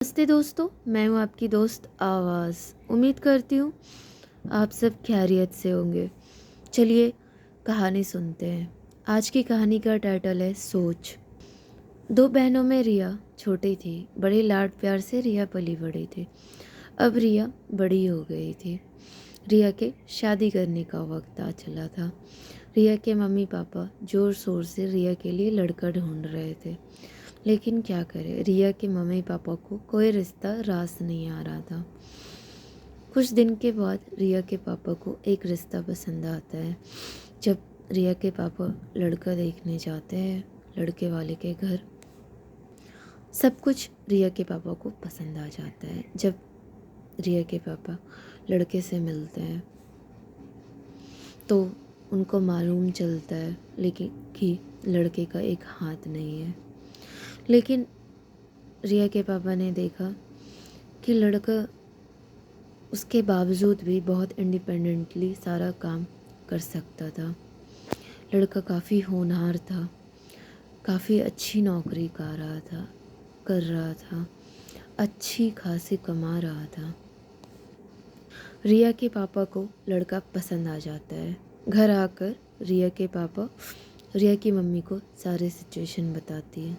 नमस्ते दोस्तों, मैं हूँ आपकी दोस्त आवाज़। उम्मीद करती हूँ आप सब खैरियत से होंगे। चलिए कहानी सुनते हैं। आज की कहानी का टाइटल है सोच। दो बहनों में रिया छोटी थी। बड़े लाड प्यार से रिया पली बड़ी थी। अब रिया बड़ी हो गई थी। रिया के शादी करने का वक्त आ चला था। रिया के मम्मी पापा ज़ोर शोर से रिया के लिए लड़का ढूंढ रहे थे, लेकिन क्या करें, रिया के मम्मी पापा को कोई रिश्ता रास नहीं आ रहा था। कुछ दिन के बाद रिया के पापा को एक रिश्ता पसंद आता है। जब रिया के पापा लड़का देखने जाते हैं लड़के वाले के घर, सब कुछ रिया के पापा को पसंद आ जाता है। जब रिया के पापा लड़के से मिलते हैं तो उनको मालूम चलता है लेकिन कि लड़के का एक हाथ नहीं है। लेकिन रिया के पापा ने देखा कि लड़का उसके बावजूद भी बहुत इंडिपेंडेंटली सारा काम कर सकता था। लड़का काफ़ी होनहार था, काफ़ी अच्छी नौकरी कर रहा था, अच्छी खासी कमा रहा था। रिया के पापा को लड़का पसंद आ जाता है। घर आकर रिया के पापा रिया की मम्मी को सारी सिचुएशन बताती है।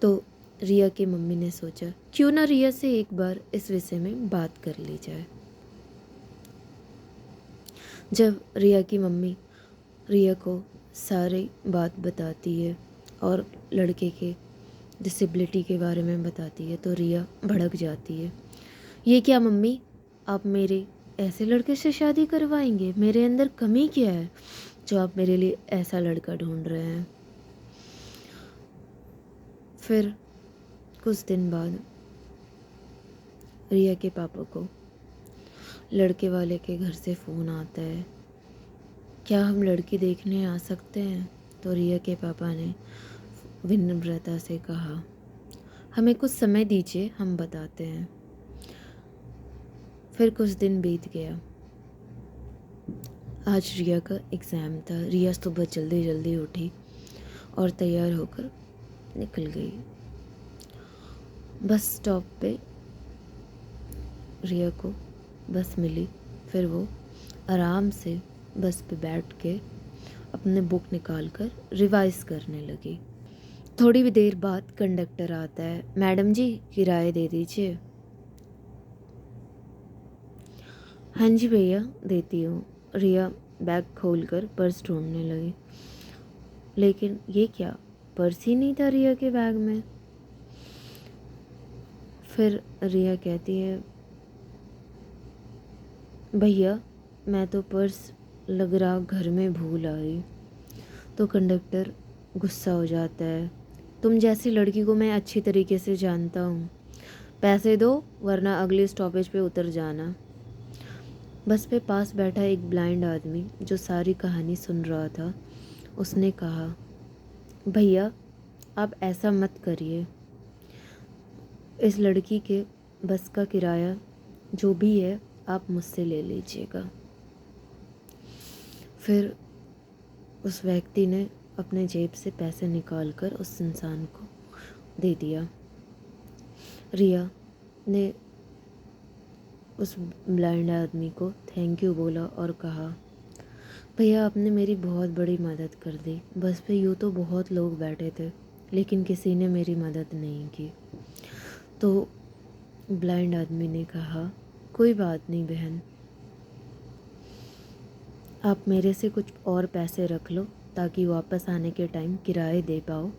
तो रिया की मम्मी ने सोचा क्यों ना रिया से एक बार इस विषय में बात कर ली जाए। जब रिया की मम्मी रिया को सारी बात बताती है और लड़के के डिसेबिलिटी के बारे में बताती है तो रिया भड़क जाती है। ये क्या मम्मी, आप मेरे ऐसे लड़के से शादी करवाएंगे? मेरे अंदर कमी क्या है जो आप मेरे लिए ऐसा लड़का ढूंढ रहे हैं? फिर कुछ दिन बाद रिया के पापा को लड़के वाले के घर से फ़ोन आता है, क्या हम लड़की देखने आ सकते हैं? तो रिया के पापा ने विनम्रता से कहा, हमें कुछ समय दीजिए, हम बताते हैं। फिर कुछ दिन बीत गया। आज रिया का एग्ज़ाम था। रिया सुबह जल्दी जल्दी उठी और तैयार होकर निकल गई। बस स्टॉप पे रिया को बस मिली। फिर वो आराम से बस पे बैठ के अपने बुक निकाल कर रिवाइज करने लगी। थोड़ी भी देर बाद कंडक्टर आता है, मैडम जी किराया दे दीजिए। हाँ जी भैया देती हूँ। रिया बैग खोलकर पर्स ढूंढने लगी, लेकिन ये क्या, पर्स ही नहीं था रिया के बैग में। फिर रिया कहती है, भैया मैं तो पर्स लग रहा घर में भूल आई। तो कंडक्टर गुस्सा हो जाता है, तुम जैसी लड़की को मैं अच्छी तरीके से जानता हूँ, पैसे दो वरना अगले स्टॉपेज पे उतर जाना। बस पे पास बैठा एक ब्लाइंड आदमी जो सारी कहानी सुन रहा था, उसने कहा, भैया आप ऐसा मत करिए, इस लड़की के बस का किराया जो भी है आप मुझसे ले लीजिएगा। फिर उस व्यक्ति ने अपने जेब से पैसे निकालकर उस इंसान को दे दिया। रिया ने उस ब्लाइंड आदमी को थैंक यू बोला और कहा, भैया आपने मेरी बहुत बड़ी मदद कर दी। बस पे यूँ तो बहुत लोग बैठे थे लेकिन किसी ने मेरी मदद नहीं की। तो ब्लाइंड आदमी ने कहा, कोई बात नहीं बहन, आप मेरे से कुछ और पैसे रख लो ताकि वापस आने के टाइम किराए दे पाओ।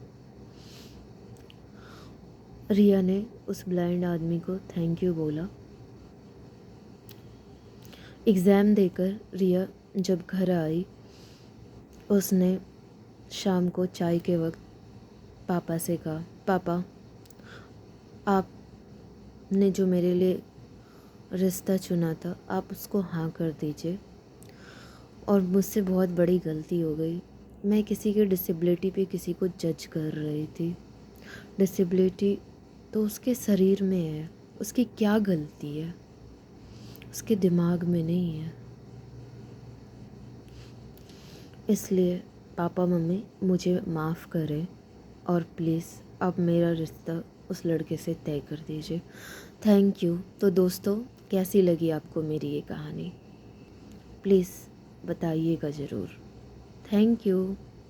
रिया ने उस ब्लाइंड आदमी को थैंक यू बोला। एग्ज़ाम देकर रिया जब घर आई, उसने शाम को चाय के वक्त पापा से कहा, पापा आपने जो मेरे लिए रिश्ता चुना था आप उसको हाँ कर दीजिए, और मुझसे बहुत बड़ी गलती हो गई। मैं किसी की डिसेबिलिटी पे किसी को जज कर रही थी। डिसेबिलिटी तो उसके शरीर में है, उसकी क्या गलती है, उसके दिमाग में नहीं है। इसलिए पापा मम्मी मुझे माफ़ करें और प्लीज़ अब मेरा रिश्ता उस लड़के से तय कर दीजिए। Thank you. तो दोस्तों, कैसी लगी आपको मेरी ये कहानी? प्लीज़ बताइएगा ज़रूर। Thank you.